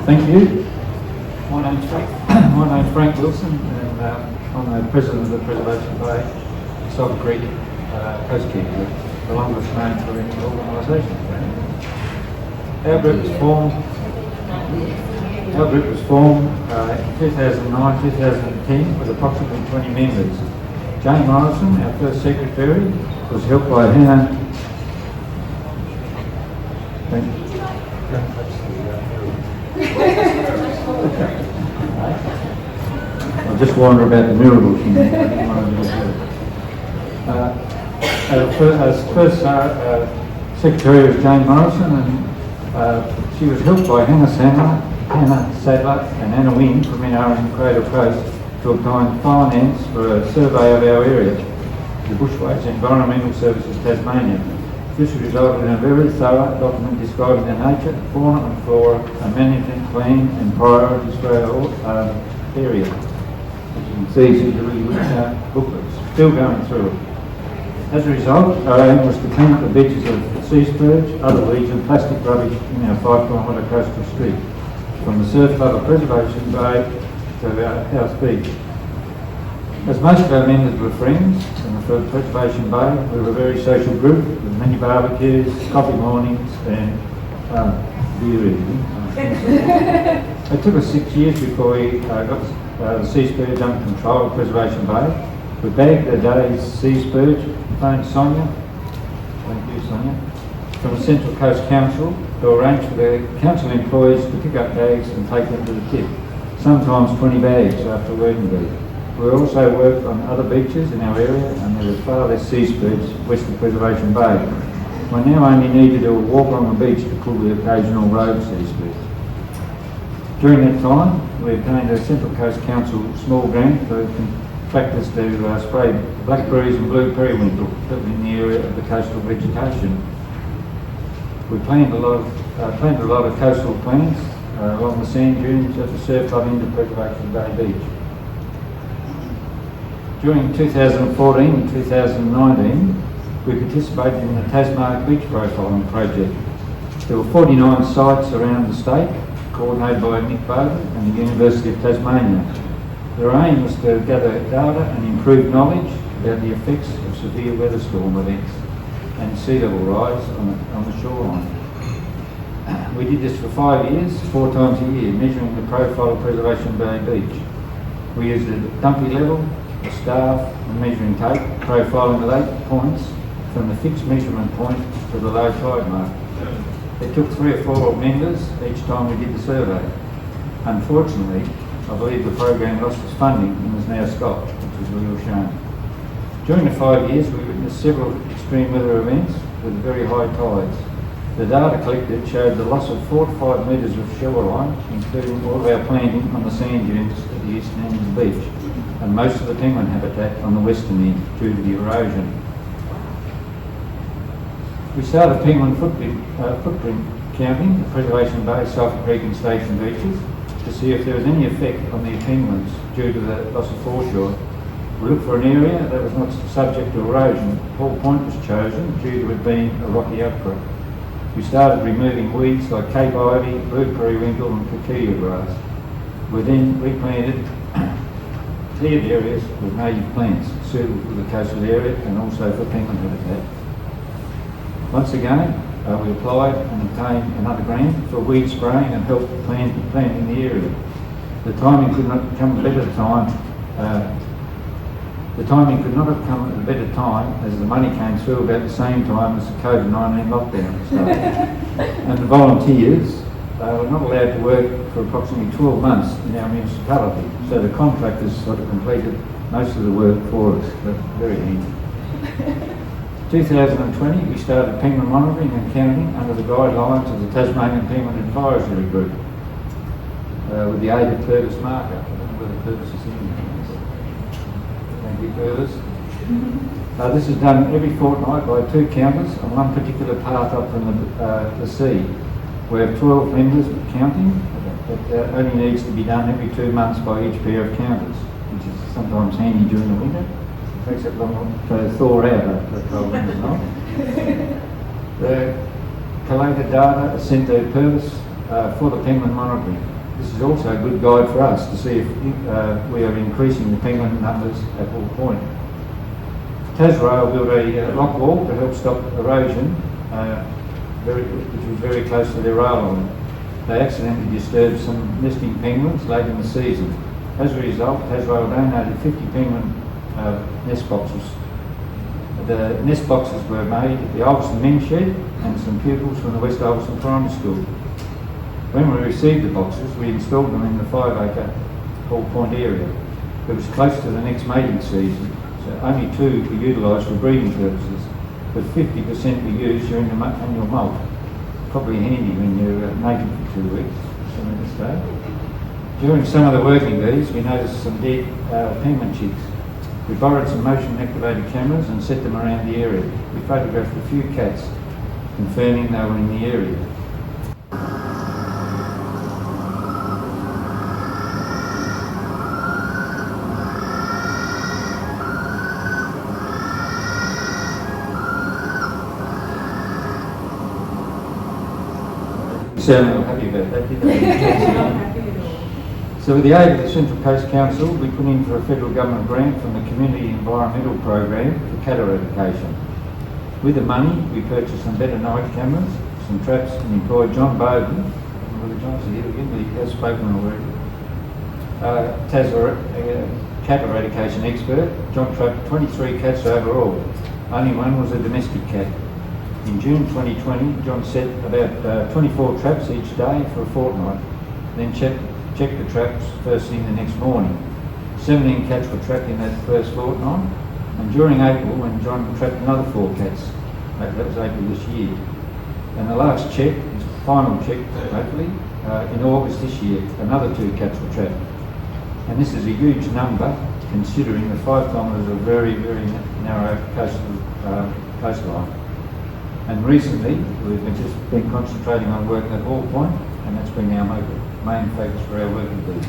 Thank you. My name's Frank Wilson, and I'm the President of the Preservation Bay Sulphur Creek Coastcare Group, the longest known for any organisation. Our group was formed in 2009-2010 with approximately 20 members. Jane Morrison, our first secretary, was helped by Hannah. I'll just wonder about the miracles. Our first secretary was Jane Morrison, and she was helped by Hannah Sadler and Anna Wing from NRM and Cradle Coast to obtain finance for a survey of our area, the Bushways Environmental Services Tasmania. This resulted in a very thorough document describing the nature, fauna and flora, a management plan and priorities for our area. As you can see, these are really booklets, still going through it. As a result, our aim was to clean up the beaches of sea spurge, other weeds and plastic rubbish in our 5-kilometre coastal street, from the surf level preservation bay to our house beach. As most of our members were friends in the Preservation Bay, we were a very social group with many barbecues, coffee mornings and beer evenings. It took us 6 years before we got the sea spurge under control of Preservation Bay. We bagged the day's sea spurge, phoned Sonia, thank you Sonia, from the Central Coast Council to arrange for the council employees to pick up bags and take them to the tip, sometimes 20 bags after working day. We also worked on other beaches in our area, and there was far less sea spurge west of Preservation Bay. We now only need to do a walk on the beach to pull the occasional road sea spurge. During that time, we obtained a Central Coast Council small grant for contractors to spray blackberries and blue periwinkle in the area of the coastal vegetation. We planted a lot of coastal plants along the sand dunes at the surf club into Preservation Bay Beach. During 2014 and 2019, we participated in the Tasmania Beach Profiling Project. There were 49 sites around the state, coordinated by Nick Bowden and the University of Tasmania. Their aim was to gather data and improve knowledge about the effects of severe weather storm events and sea level rise on the shoreline. We did this for 5 years, 4 times a year, measuring the profile of Preservation Bay Beach. We used a dumpy level, a staff and measuring tape, profiling the 8 points from the fixed measurement point to the low tide mark. It took 3 or 4 members each time we did the survey. Unfortunately, I believe the program lost its funding and is now stopped, which is a real shame. During the 5 years, we witnessed several extreme weather events with very high tides. The data collected showed the loss of 4 to 5 metres of shoreline, including all of our planting on the sand dunes at the eastern end of the beach, and most of the penguin habitat on the western end due to the erosion. We started penguin footprint counting at Preservation Bay, Sulphur Creek and Station beaches to see if there was any effect on the penguins due to the loss of foreshore. We looked for an area that was not subject to erosion. Hall Point was chosen due to it being a rocky outcrop. We started removing weeds like Cape ivy, blue periwinkle and coquilla grass. We then replanted cleared areas with native plants suitable for the coastal area and also for penguin habitat. Once again, we applied and obtained another grant for weed spraying and help planting the area. The timing could not come at a better time. The timing could not have come at a better time as the money came through about the same time as the COVID-19 lockdown started. And the volunteers were not allowed to work for approximately 12 months in our municipality, so the contractors sort of completed most of the work for us. That's very handy. 2020, we started penguin monitoring and counting under the guidelines of the Tasmanian Penguin Advisory Group with the aid of Curtis Marker. I don't know whether Curtis is in. Thank you, Curtis. This is done every fortnight by 2 counters on one particular path up from the sea. We have 12 members counting, but only needs to be done every 2 months by each pair of counters, which is sometimes handy during the winter. Makes it long to thaw out after a cold winter's night. The collated data is sent to Purvis for the penguin monitoring. This is also a good guide for us to see if we are increasing the penguin numbers at Hall Point. Tasrail built a rock wall to help stop erosion, which was very close to their rail line. They accidentally disturbed some nesting penguins late in the season. As a result, Tasrail donated 50 penguin nest boxes. The nest boxes were made at the Ulverstone Men's Shed and some pupils from the West Ulverstone Primary School. When we received the boxes, we installed them in the 5-acre Hall Point area. It was close to the next mating season, so only 2 were utilised for breeding purposes, but 50% were used during the annual molt. Probably handy when you're mating for 2 weeks, some of this day. During some of the working bees, we noticed some dead penguin chicks. We borrowed some motion-activated cameras and set them around the area. We photographed a few cats, confirming they were in the area. You sound happy about that, didn't you? So with the aid of the Central Coast Council, we put in for a federal government grant from the Community Environmental Program for cat eradication. With the money, we purchased some better night cameras, some traps, and employed John Bowden, whether John's here again, but he has spoken already, cat eradication expert. John trapped 23 cats overall. Only one was a domestic cat. In June 2020, John set about 24 traps each day for a fortnight, then checked the traps first thing the next morning. 17 cats were trapped in that first fortnight, and during April, when John trapped another 4 cats, that was April this year. And the last check, his final check, hopefully, in August this year, another 2 cats were trapped. And this is a huge number, considering the 5 kilometres of very, very narrow coastline. And recently, we've just been concentrating on work at Hall Point, and that's been our main focus for our working bees.